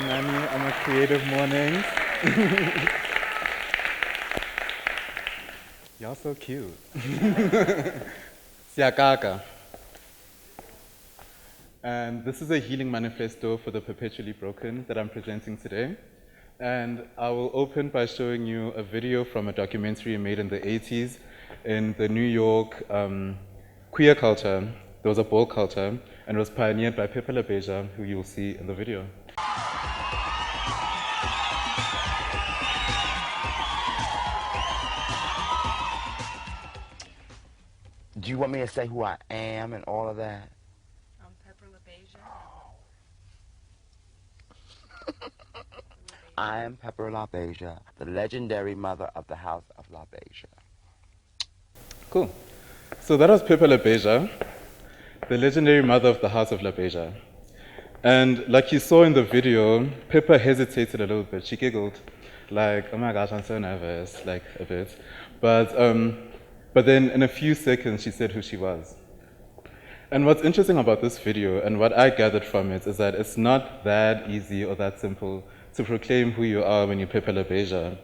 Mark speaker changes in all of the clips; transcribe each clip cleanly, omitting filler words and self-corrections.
Speaker 1: Nani. I'm a Creative Mornings. Y'all so cute. SIYAKAKA. And this is a healing manifesto for the perpetually broken that I'm presenting today. And I will open by showing you a video from a documentary made in the 80s in the New York queer culture. There was a ball culture, and it was pioneered by Pepe Le Beja, who you'll see in the video.
Speaker 2: Do you want me to say who I am and all of that?
Speaker 3: I'm Pepper LaBeija.
Speaker 2: I am Pepper LaBeija, the legendary mother of the House of LaBeija.
Speaker 1: Cool. So that was Pepe Le Beja, the legendary mother of the House of LaBeija. And like you saw in the video, Pippa hesitated a little bit. She giggled, like, oh my gosh, I'm so nervous, like a bit. But then in a few seconds, she said who she was. And what's interesting about this video, and what I gathered from it, is that it's not that easy or that simple to proclaim who you are when you're Pepe Le Beja.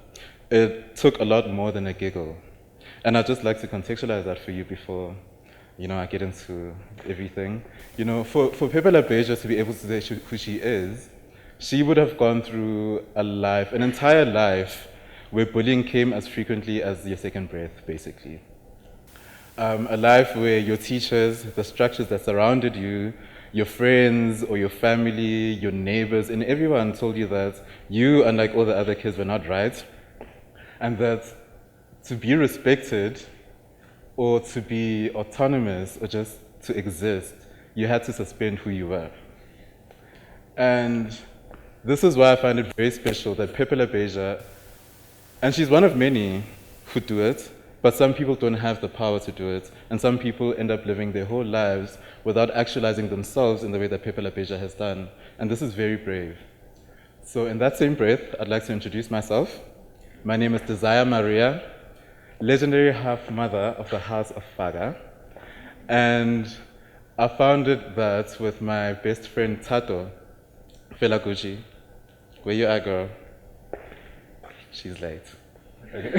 Speaker 1: It took a lot more than a giggle. And I'd just like to contextualize that for you before I get into everything. For Pepe Le Beja to be able to say who she is, she would have gone through an entire life, where bullying came as frequently as your second breath, basically. A life where your teachers, the structures that surrounded you, your friends or your family, your neighbors, and everyone told you that you, unlike all the other kids, were not right, and that to be respected or to be autonomous or just to exist, you had to suspend who you were. And this is why I find it very special that Pepe Le Beja, and she's one of many who do it, but some people don't have the power to do it, and some people end up living their whole lives without actualizing themselves in the way that Pepe Le Beja has done. And this is very brave. So in that same breath, I'd like to introduce myself. My name is Marea, legendary half-mother of the House of Faga. And I founded that with my best friend Tato, Fela Gucci. Where you at, girl? She's late. Okay.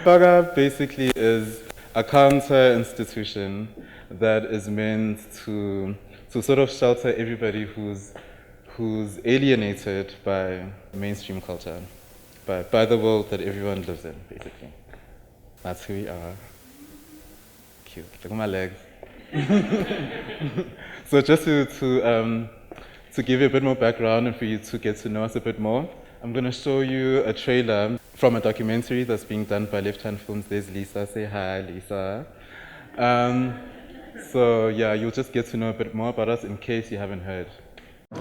Speaker 1: Faga basically is a counter institution that is meant to sort of shelter everybody who's alienated by mainstream culture, by the world that everyone lives in, basically. That's who we are. Cute. Look at my legs. So just to give you a bit more background and for you to get to know us a bit more, I'm going to show you a trailer from a documentary that's being done by Left Hand Films. There's Lisa. Say hi, Lisa. So yeah, you'll just get to know a bit more about us in case you haven't heard.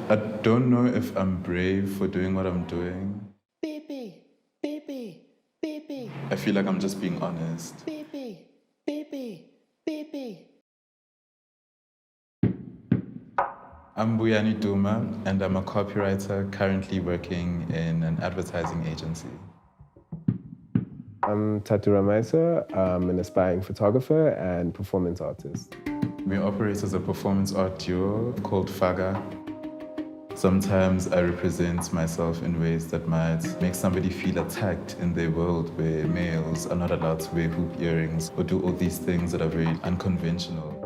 Speaker 1: I don't know if I'm brave for doing what I'm doing.
Speaker 4: Baby, baby, baby.
Speaker 1: I feel like I'm just being honest.
Speaker 4: Baby, baby, baby.
Speaker 1: I'm Buyani Duma, and I'm a copywriter currently working in an advertising agency.
Speaker 5: I'm Tatu Ramaisa. I'm an aspiring photographer and performance artist.
Speaker 1: We operate as a performance art duo called Faga. Sometimes I represent myself in ways that might make somebody feel attacked in their world where males are not allowed to wear hoop earrings or do all these things that are very unconventional.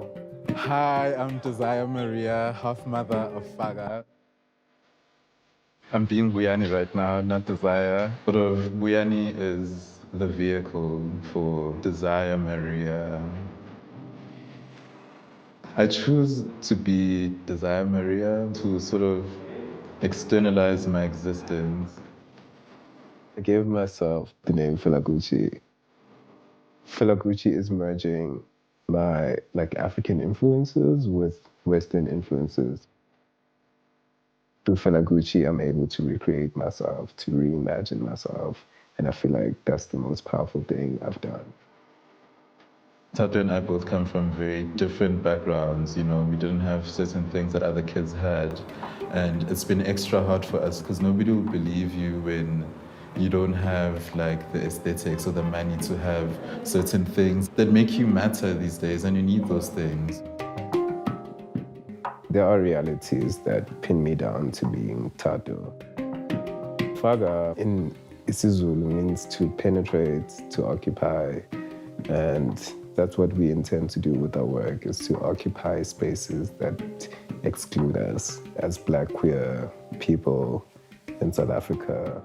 Speaker 1: Hi, I'm Marea, half-mother of Faga. I'm being Buyani right now, not Desire. Sort of, Buyani is the vehicle for Marea. I choose to be Marea to sort of externalize my existence.
Speaker 5: I gave myself the name Fela Gucci. Fela Gucci is merging my African influences with Western influences. Through Fela Gucci, I'm able to recreate myself, to reimagine myself, and I feel like that's the most powerful thing I've done.
Speaker 1: Tato and I both come from very different backgrounds. We didn't have certain things that other kids had. And it's been extra hard for us because nobody will believe you when you don't have the aesthetics or the money to have certain things that make you matter these days, and you need those things.
Speaker 5: there are realities that pin me down to being tattoo. Faga in isiZulu means to penetrate, to occupy, and that's what we intend to do with our work, is to occupy spaces that exclude us as Black queer people in South Africa.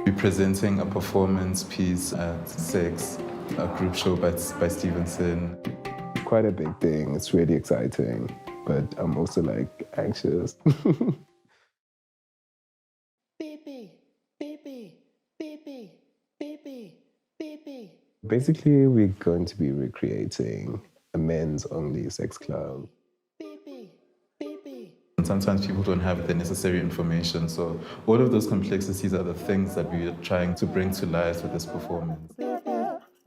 Speaker 1: We're presenting a performance piece at Sex, a group show by Stevenson.
Speaker 5: Quite a big thing. It's really exciting, but I'm also like anxious.
Speaker 4: Baby, baby, baby, baby, baby.
Speaker 5: Basically, we're going to be recreating a men's-only sex club.
Speaker 4: Baby, baby.
Speaker 1: And sometimes people don't have the necessary information, so all of those complexities are the things that we are trying to bring to life with this performance.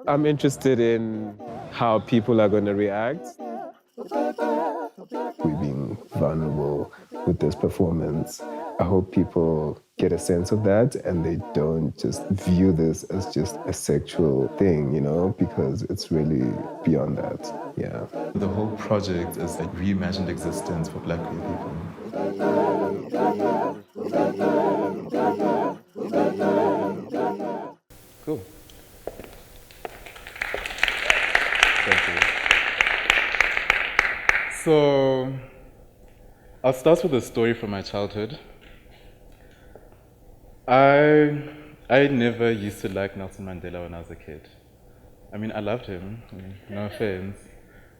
Speaker 5: I'm interested in how people are going to react. We're being vulnerable with this performance. I hope people get a sense of that and they don't just view this as just a sexual thing, you know, because it's really beyond that. Yeah.
Speaker 1: The whole project is a reimagined existence for Black queer people. Cool. Thank you. So, I'll start with a story from my childhood. I never used to like Nelson Mandela when I was a kid. I mean, I loved him, no offense.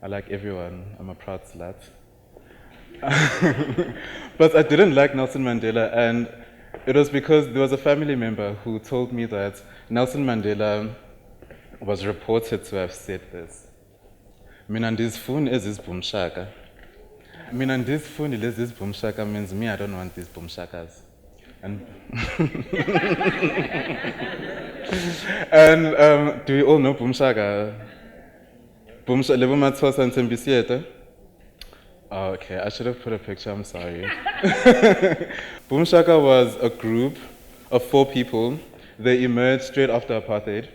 Speaker 1: I like everyone, I'm a proud slut. But I didn't like Nelson Mandela, and it was because there was a family member who told me that Nelson Mandela was reported to have said this. Mina ndizifuni ezizibhumshaka. Mina ndizifuni lezi zibhumshaka means me, I don't want these boomshakas. And, and do we all know boomshaka? Lebo Matsosa and Tembisiete? Oh, okay, I should have put a picture, I'm sorry. Boomshaka was a group of 4 people. They emerged straight after apartheid.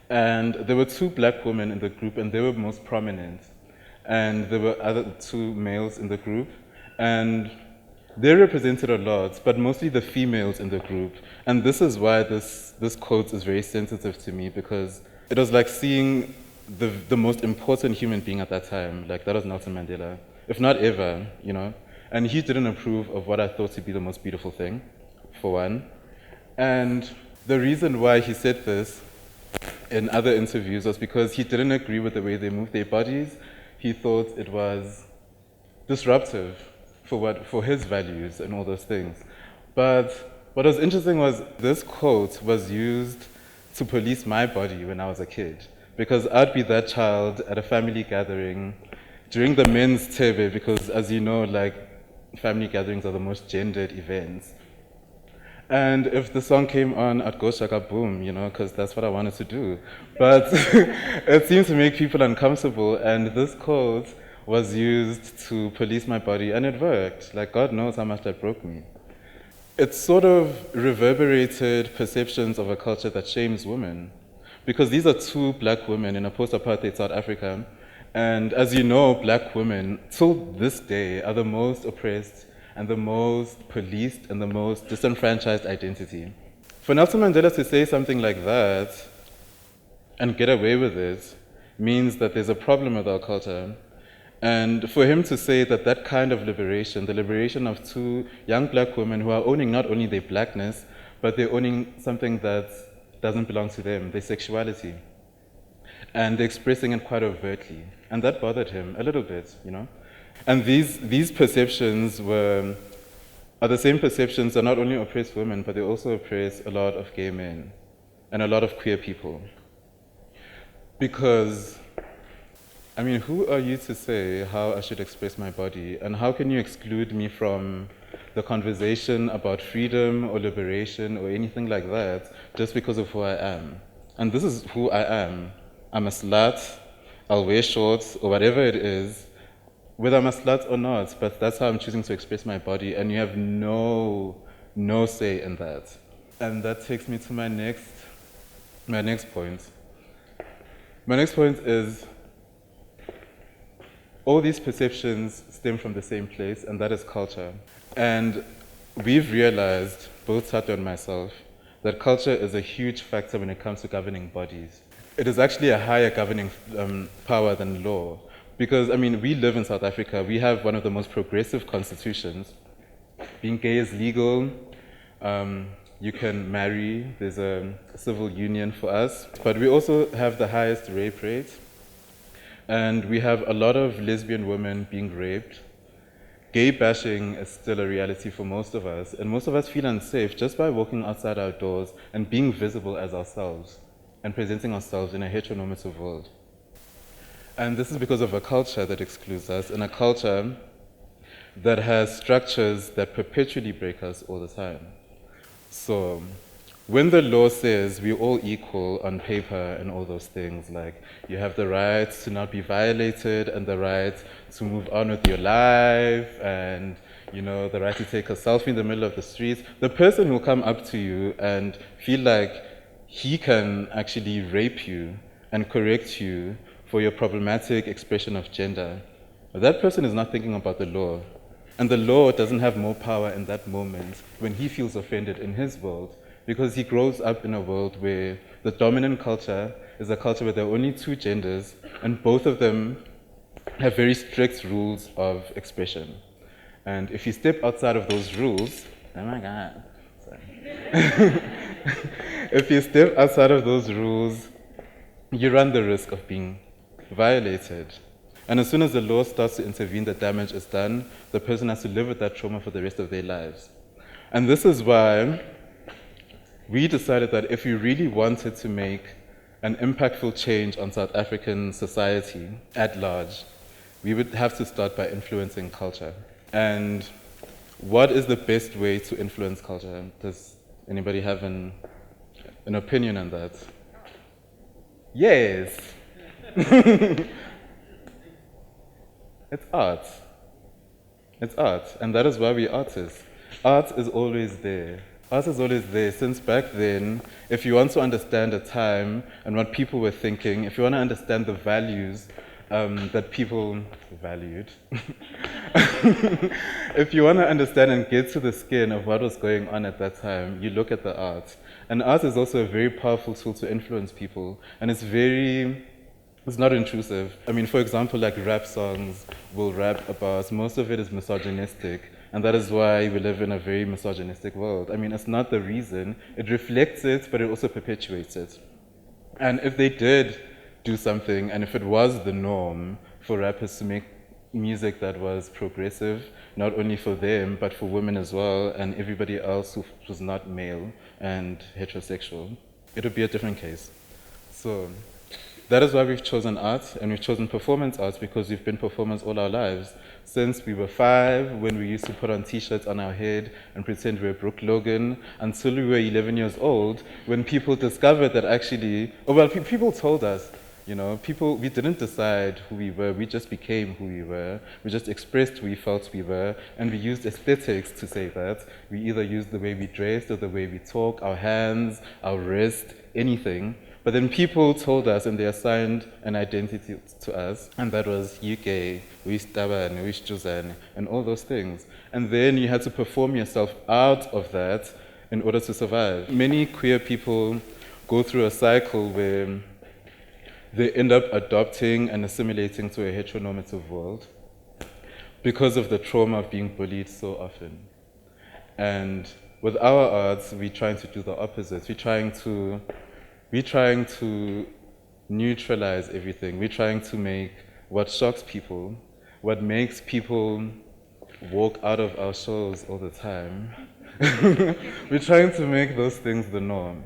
Speaker 1: And there were 2 Black women in the group, and they were most prominent. And there were other 2 males in the group. And they represented a lot, but mostly the females in the group. And this is why this quote is very sensitive to me, because it was like seeing the most important human being at that time. Like, that was Nelson Mandela, if not ever, you know? And he didn't approve of what I thought to be the most beautiful thing, for one. And the reason why he said this in other interviews was because he didn't agree with the way they moved their bodies. He thought it was disruptive for his values and all those things. But what was interesting was this quote was used to police my body when I was a kid, because I'd be that child at a family gathering during the men's tebe, because as you know, like, family gatherings are the most gendered events. And if the song came on, I'd go shaka boom, you know, because that's what I wanted to do. But it seemed to make people uncomfortable, and this quote was used to police my body, and it worked. Like, God knows how much that broke me. It sort of reverberated perceptions of a culture that shames women, because these are 2 Black women in a post-apartheid South Africa, and as you know, Black women, till this day, are the most oppressed and the most policed and the most disenfranchised identity. For Nelson Mandela to say something like that and get away with it means that there's a problem with our culture. And for him to say that that kind of liberation, the liberation of 2 young Black women who are owning not only their Blackness, but they're owning something that doesn't belong to them, their sexuality. And they're expressing it quite overtly. And that bothered him a little bit, you know? And these perceptions are the same perceptions that not only oppress women, but they also oppress a lot of gay men and a lot of queer people. Because, I mean, who are you to say how I should express my body? And how can you exclude me from the conversation about freedom or liberation or anything like that just because of who I am? And this is who I am. I'm a slut, I'll wear shorts, or whatever it is, whether I'm a slut or not, but that's how I'm choosing to express my body, and you have no say in that. And that takes me to my next point. My next point is, all these perceptions stem from the same place, and that is culture. And we've realized, both Tato and myself, that culture is a huge factor when it comes to governing bodies. It is actually a higher governing power than law. Because, I mean, we live in South Africa. We have one of the most progressive constitutions. Being gay is legal. You can marry. There's a civil union for us. But we also have the highest rape rate. And we have a lot of lesbian women being raped. Gay bashing is still a reality for most of us. And most of us feel unsafe just by walking outside our doors and being visible as ourselves and presenting ourselves in a heteronormative world. And this is because of a culture that excludes us, and a culture that has structures that perpetually break us all the time. So when the law says we're all equal on paper and all those things, like you have the right to not be violated and the right to move on with your life and the right to take a selfie in the middle of the street, the person will come up to you and feel like he can actually rape you and correct you for your problematic expression of gender. That person is not thinking about the law. And the law doesn't have more power in that moment when he feels offended in his world, because he grows up in a world where the dominant culture is a culture where there are only two genders, and both of them have very strict rules of expression. And if you step outside of those rules, oh my God, sorry. If you step outside of those rules, you run the risk of being violated. And as soon as the law starts to intervene, the damage is done. The person has to live with that trauma for the rest of their lives. And this is why we decided that if we really wanted to make an impactful change on South African society at large, we would have to start by influencing culture. And what is the best way to influence culture? Does anybody have an opinion on that? Yes. It's art. It's art, and that is why we're artists. Art is always there. Art is always there. Since back then, if you want to understand a time and what people were thinking, if you want to understand the values that people valued, if you want to understand and get to the skin of what was going on at that time, you look at the art. And art is also a very powerful tool to influence people, and it's not intrusive. I mean, for example, like rap songs will rap about, most of it is misogynistic, and that is why we live in a very misogynistic world. I mean, it's not the reason. It reflects it, but it also perpetuates it. And if they did do something, and if it was the norm for rappers to make music that was progressive, not only for them, but for women as well, and everybody else who was not male and heterosexual, it would be a different case. So that is why we've chosen art, and we've chosen performance arts, because we've been performers all our lives. Since we were 5, when we used to put on t-shirts on our head and pretend we were Brooke Logan, until we were 11 years old, when people discovered that actually, people told us, we didn't decide who we were, we just became who we were. We just expressed who we felt we were, and we used aesthetics to say that. We either used the way we dressed or the way we talk, our hands, our wrist, anything. But then people told us, and they assigned an identity to us, and that was you gay, we stubborn, we Juzan, and all those things. And then you had to perform yourself out of that in order to survive. Many queer people go through a cycle where they end up adopting and assimilating to a heteronormative world because of the trauma of being bullied so often. And with our arts, we're trying to do the opposite. We're trying to neutralize everything. We're trying to make what shocks people, what makes people walk out of our shows all the time. We're trying to make those things the norm.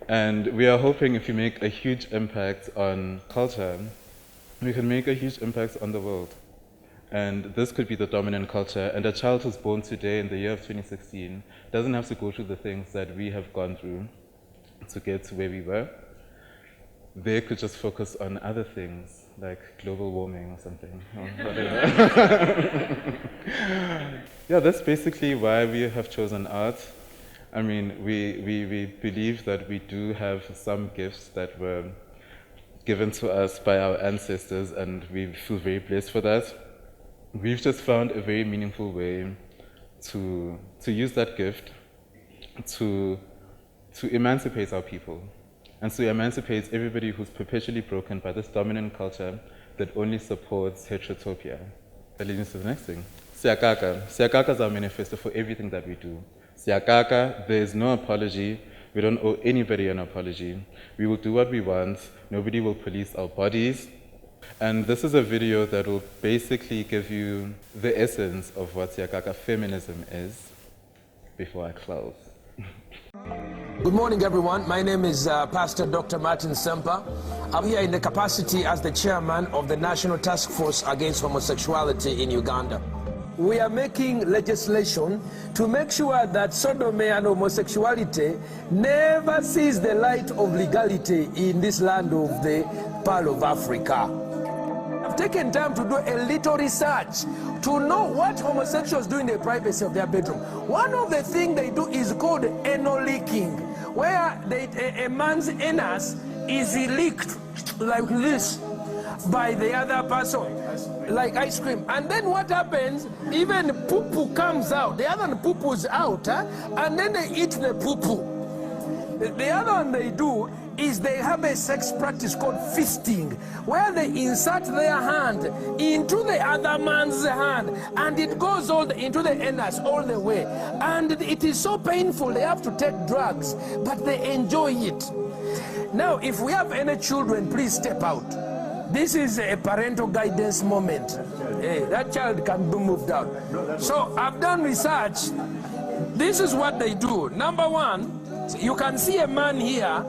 Speaker 1: And we are hoping if we make a huge impact on culture, we can make a huge impact on the world. And this could be the dominant culture. And a child who's born today in the year of 2016 doesn't have to go through the things that we have gone through to get to where we were. They could just focus on other things, like global warming or something, or whatever. Yeah, that's basically why we have chosen art. I mean, we believe that we do have some gifts that were given to us by our ancestors, and we feel very blessed for that. We've just found a very meaningful way to use that gift to emancipate our people, and to emancipate everybody who's perpetually broken by this dominant culture that only supports heterotopia. That leads us to the next thing. CIYAKAKA. CIYAKAKA is our manifesto for everything that we do. CIYAKAKA, there is no apology. We don't owe anybody an apology. We will do what we want. Nobody will police our bodies. And this is a video that will basically give you the essence of what CIYAKAKA feminism is before I close.
Speaker 6: Good morning, everyone. My name is Pastor Dr. Martin Semper. I'm here in the capacity as the chairman of the National Task Force Against Homosexuality in Uganda. We are making legislation to make sure that sodomy and homosexuality never sees the light of legality in this land of the Pearl of Africa. I've taken time to do a little research to know what homosexuals do in the privacy of their bedroom. One of the things they do is called anal leaking, where a man's anus is leaked like this by the other person, like ice cream. And then what happens, even poo-poo comes out. The other poo-poo is out, and then they eat the poo-poo. The other one they do is they have a sex practice called fisting, where they insert their hand into the other man's hand, and it goes into the anus all the way. And it is so painful, they have to take drugs, but they enjoy it. Now, if we have any children, please step out. This is a parental guidance moment. Hey, that child can be moved out. So I've done research. This is what they do. Number one, you can see a man here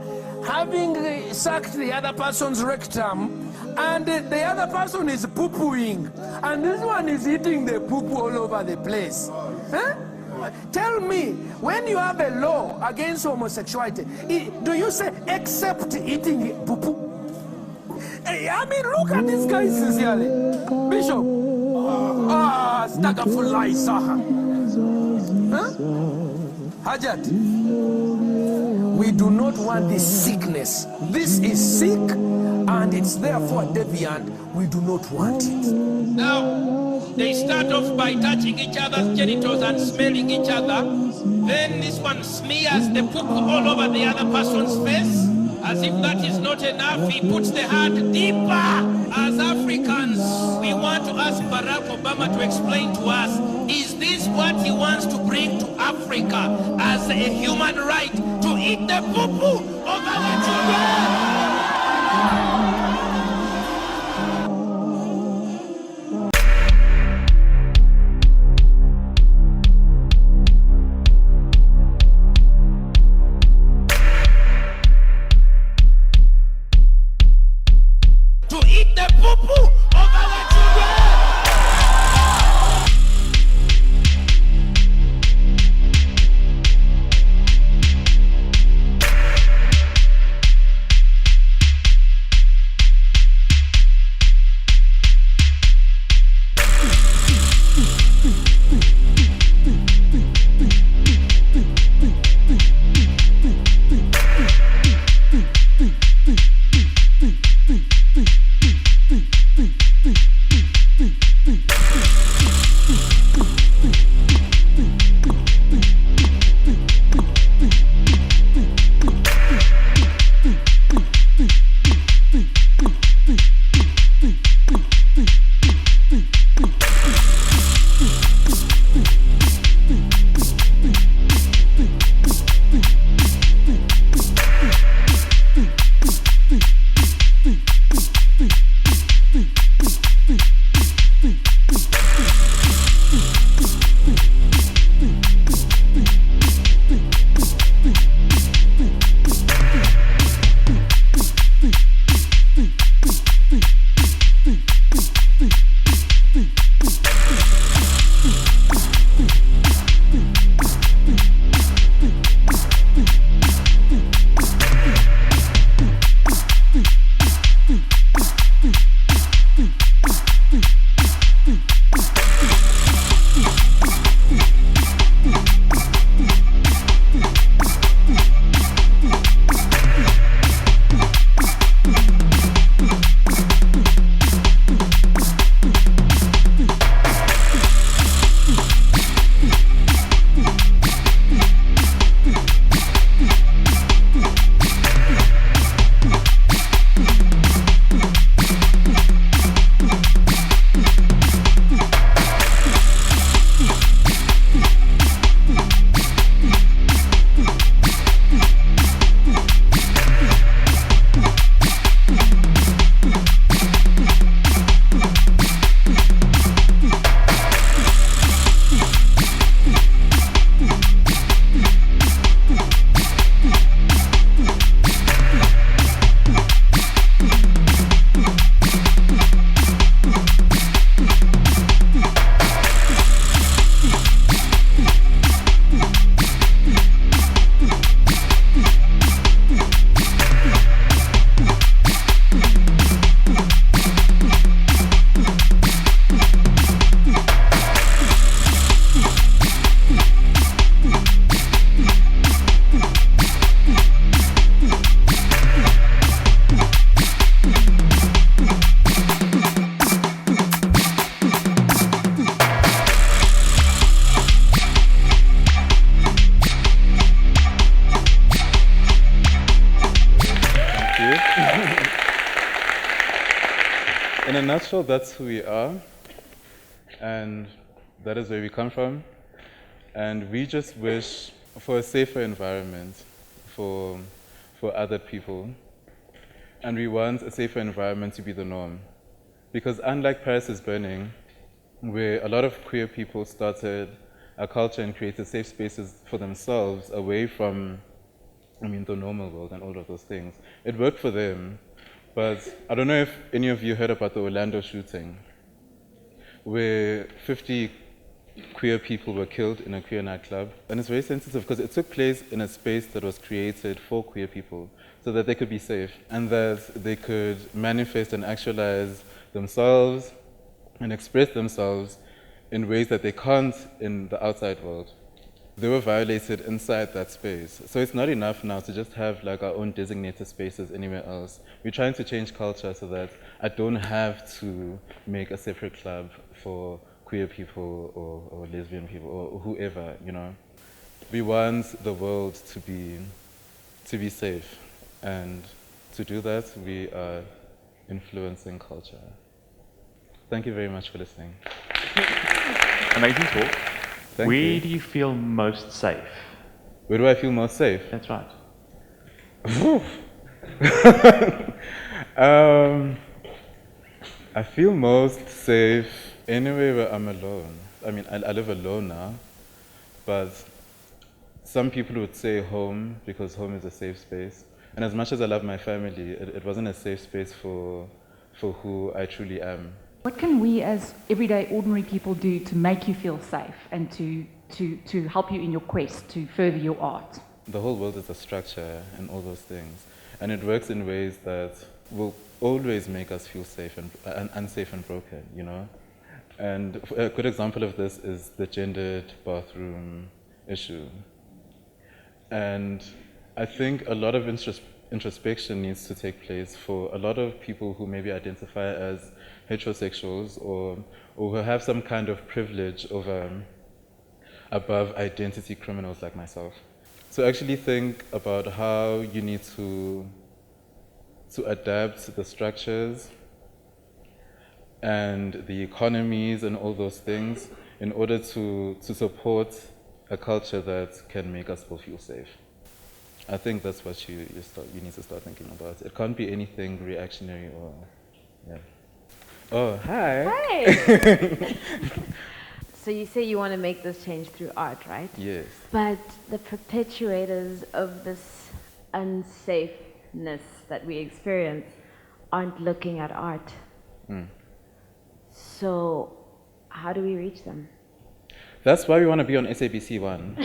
Speaker 6: having sucked the other person's rectum, and the other person is poo-pooing, and this one is eating the poo-poo all over the place. Huh? Tell me, when you have a law against homosexuality, do you say except eating poo-poo? Hey, I mean, look at this guy sincerely. Bishop. Staggerful huh? Hajat. We do not want this sickness. This is sick, and it's therefore deviant. We do not want it. Now, they start off by touching each other's genitals and smelling each other. Then this one smears the poop all over the other person's face. As if that is not enough, he puts the hand deeper. As Africans, we want to ask Barack Obama to explain to us, is this what he wants to bring to Africa as a human right, to eat the poo-poo of our children?
Speaker 1: nutshell, that's who we are, and that is where we come from. And we just wish for a safer environment for other people. And we want a safer environment to be the norm. Because unlike Paris is Burning, where a lot of queer people started a culture and created safe spaces for themselves away from, the normal world and all of those things. It worked for them, but I don't know if any of you heard about the Orlando shooting, where 50 queer people were killed in a queer nightclub. And it's very sensitive because it took place in a space that was created for queer people so that they could be safe and that they could manifest and actualize themselves and express themselves in ways that they can't in the outside world. They were violated inside that space. So it's not enough now to just have like our own designated spaces anywhere else. We're trying to change culture so that I don't have to make a separate club for queer people or lesbian people or whoever, We want the world to be safe. And to do that, we are influencing culture. Thank you very much for listening.
Speaker 7: Amazing talk.
Speaker 1: Thank
Speaker 7: Where
Speaker 1: you.
Speaker 7: do you feel most safe?
Speaker 1: Where do I feel most safe?
Speaker 7: That's right.
Speaker 1: I feel most safe anywhere where I'm alone. I live alone now, but some people would say home because home is a safe space. And as much as I love my family, it wasn't a safe space for who I truly am.
Speaker 8: What can we as everyday ordinary people do to make you feel safe and to help you in your quest to further your art?
Speaker 1: The whole world is a structure and all those things. And it works in ways that will always make us feel safe and unsafe and broken, And a good example of this is the gendered bathroom issue. And I think a lot of introspection needs to take place for a lot of people who maybe identify as heterosexuals or who have some kind of privilege above identity criminals like myself. So actually think about how you need to adapt the structures and the economies and all those things in order to support a culture that can make us all feel safe. I think that's what you need to start thinking about. It can't be anything reactionary or, yeah. Oh, hi.
Speaker 9: Hi. So you say you want to make this change through art, right?
Speaker 1: Yes.
Speaker 9: But the perpetuators of this unsafeness that we experience aren't looking at art. So how do we reach them?
Speaker 1: That's why we want to be on SABC 1.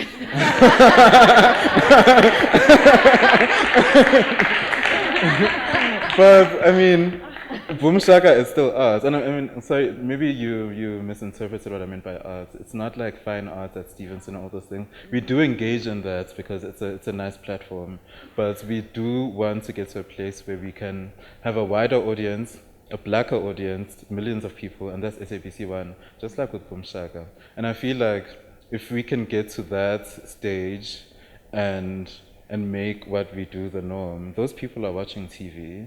Speaker 1: But Boom Shaka is still art. And sorry, maybe you misinterpreted what I meant by art. It's not like fine art at Stevenson and all those things. We do engage in that because it's a nice platform. But we do want to get to a place where we can have a wider audience, a blacker audience, millions of people, and that's SABC 1, just like with Boom Shaka. And I feel like if we can get to that stage and make what we do the norm, those people are watching TV,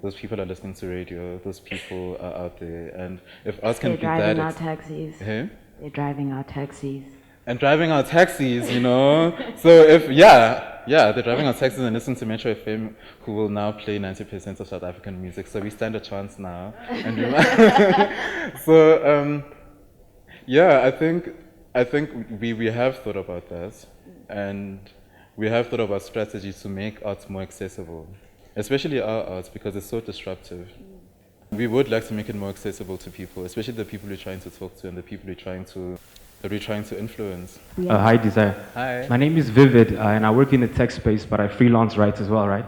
Speaker 1: those people are listening to radio, those people are out there, and if us can be that...
Speaker 9: They're driving our taxis.
Speaker 1: Hey?
Speaker 9: They're driving our taxis.
Speaker 1: And driving our taxis, So if, they're driving our taxis and listening to Metro FM, who will now play 90% of South African music. So we stand a chance now. And I think we have thought about that, and we have thought about strategies to make art more accessible, especially our art, because it's so disruptive. We would like to make it more accessible to people, especially the people we're trying to talk to and the people we're trying to influence.
Speaker 10: Hi, Desire.
Speaker 1: Hi.
Speaker 10: My name is Vivid, and I work in the tech space, but I freelance write as well, right?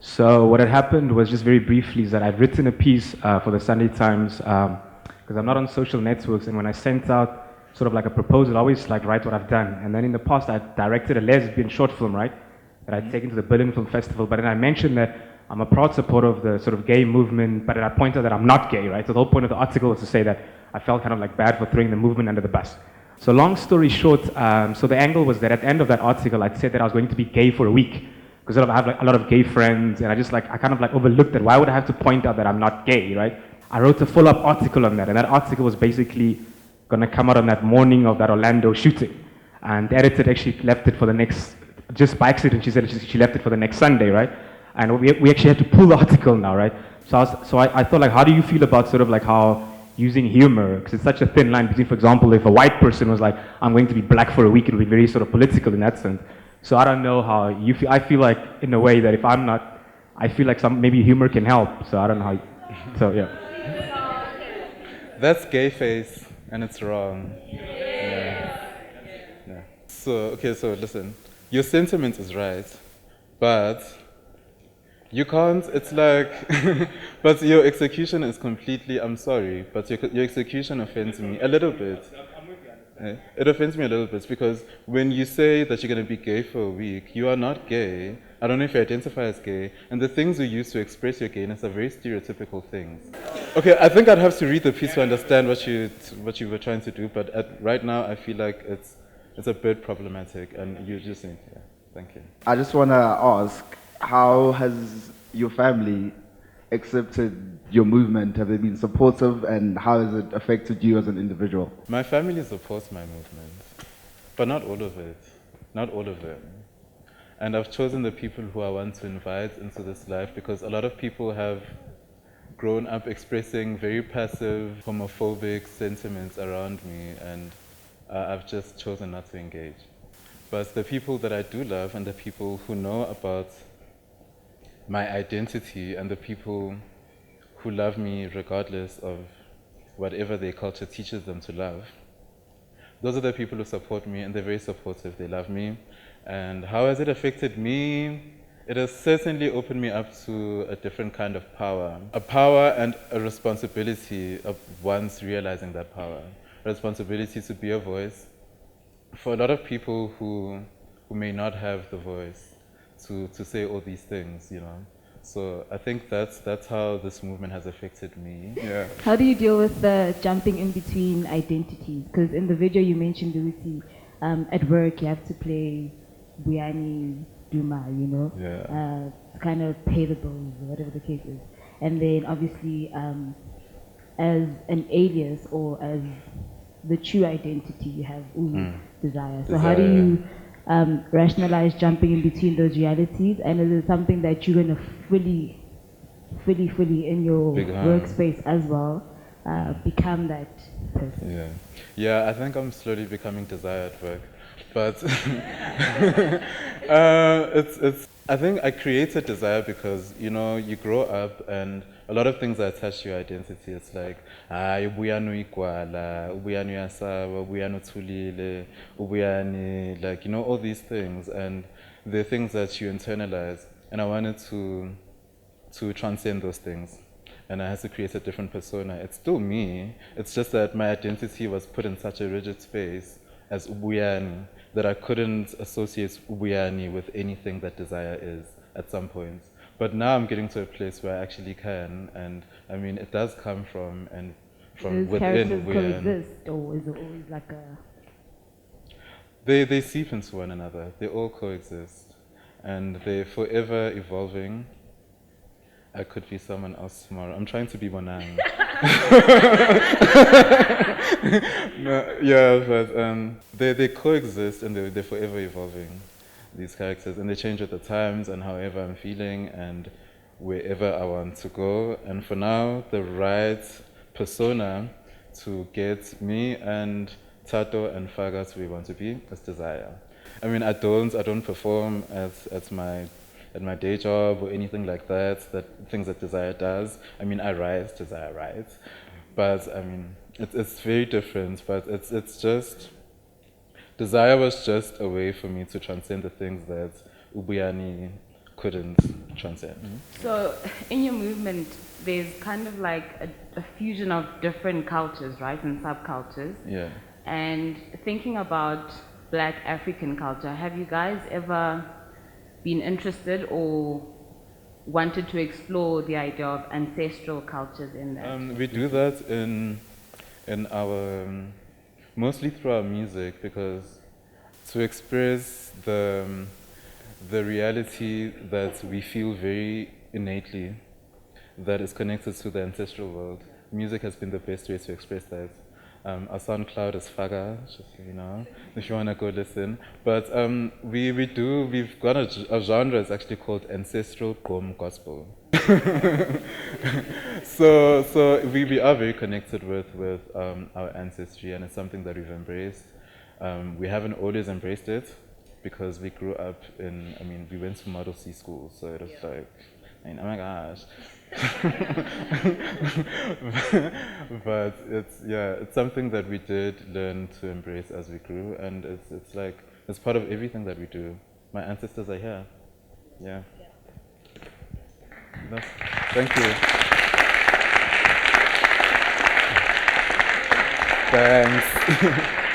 Speaker 10: So what had happened was, just very briefly, is that I'd written a piece for the Sunday Times, because I'm not on social networks, and when I sent out sort of like a proposal, I always like write what I've done. And then in the past, I directed a lesbian short film, right? That I'd taken to the Berlin Film Festival, but then I mentioned that I'm a proud supporter of the sort of gay movement, but then I pointed out that I'm not gay, right? So the whole point of the article was to say that I felt kind of like bad for throwing the movement under the bus. So long story short, so the angle was that at the end of that article, I'd said that I was going to be gay for a week, because I have like a lot of gay friends, and I kind of like overlooked it. Why would I have to point out that I'm not gay, right? I wrote a follow-up article on that, and that article was basically going to come out on that morning of that Orlando shooting. And the editor actually left it for the next, just by accident, she said she left it for the next Sunday, right? And we actually had to pull the article now, right? So I thought, like, how do you feel about sort of like how using humor, because it's such a thin line between, for example, if a white person was like, I'm going to be black for a week, it would be very sort of political in that sense. So I don't know how you feel. I feel like, in a way, that if I'm not, I feel like maybe humor can help. So I don't know how, so yeah.
Speaker 1: That's gay face, and it's wrong. Yeah. Yeah. So, okay, so listen. Your sentiment is right, but you can't, it's like, but your execution is completely, I'm sorry, but your execution offends me a little bit. It offends me a little bit because when you say that you're going to be gay for a week, you are not gay. I don't know if you identify as gay. And the things you use to express your gayness are very stereotypical things. Okay, I think I'd have to read the piece to understand what you were trying to do, but right now I feel like it's a bit problematic, and you just need, yeah, thank you.
Speaker 11: I just want to ask, how has your family accepted your movement? Have they been supportive, and how has it affected you as an individual?
Speaker 1: My family supports my movement, but not all of it, not all of them. And I've chosen the people who I want to invite into this life because a lot of people have grown up expressing very passive, homophobic sentiments around me, and I've just chosen not to engage. But the people that I do love and the people who know about my identity and the people who love me regardless of whatever their culture teaches them to love, those are the people who support me, and they're very supportive. They love me. And how has it affected me? It has certainly opened me up to a different kind of power. A power and a responsibility of once realizing that power. A responsibility to be a voice for a lot of people who may not have the voice to say all these things, you know. So I think that's how this movement has affected me. Yeah.
Speaker 9: How do you deal with the jumping in between identities? Because in the video you mentioned, Lucy, at work you have to play Buyani Duma, you know, to kind of pay the bills or whatever the case is. And then obviously as an alias or as the true identity, you have desire. So how do you rationalize jumping in between those realities? And is it something that you're going to fully in your workspace as well become that person?
Speaker 1: Yeah, I think I'm slowly becoming desire at work. But I think I created desire because, you know, you grow up and a lot of things are attached to your identity. It's like, ubuyani ikwala, ubuyani yasaba, ubuyani tulile, ubuyani, like, you know, all these things. And they're things that you internalize. And I wanted to transcend those things. And I had to create a different persona. It's still me. It's just that my identity was put in such a rigid space as ubuyani that I couldn't associate ubuyani with anything that desire is at some point. But now I'm getting to a place where I actually can, and I mean, it does come from within
Speaker 9: characters
Speaker 1: ubuyani.
Speaker 9: coexist, or is it always like a...
Speaker 1: They seep into one another. They all coexist, and they're forever evolving. I could be someone else tomorrow. I'm trying to be Monang. No, yeah, but they coexist and they're forever evolving, these characters, and they change with the times and however I'm feeling and wherever I want to go. And for now, the right persona to get me and Tato and Faga to where we want to be is desire. I mean, I don't perform at my day job or anything like that, things that desire does. I mean, I write, desire writes. But I mean, it's very different, but it's just, desire was just a way for me to transcend the things that ubuyani couldn't transcend.
Speaker 8: So in your movement, there's kind of like a fusion of different cultures, right, and subcultures.
Speaker 1: Yeah.
Speaker 8: And thinking about Black African culture, have you guys ever been interested or wanted to explore the idea of ancestral cultures in that?
Speaker 1: We do that in our, mostly through our music, because to express the reality that we feel very innately that is connected to the ancestral world, music has been the best way to express that. Our SoundCloud is Faga, just so you know, if you want to go listen. But we've got a genre, it's actually called ancestral Gom gospel. so we are very connected with our ancestry, and it's something that we've embraced. We haven't always embraced it because we grew up we went to Model C school, so it was like, oh my gosh. But it's something that we did learn to embrace as we grew, and it's part of everything that we do. My ancestors are here. Yeah. Thank you. Thanks.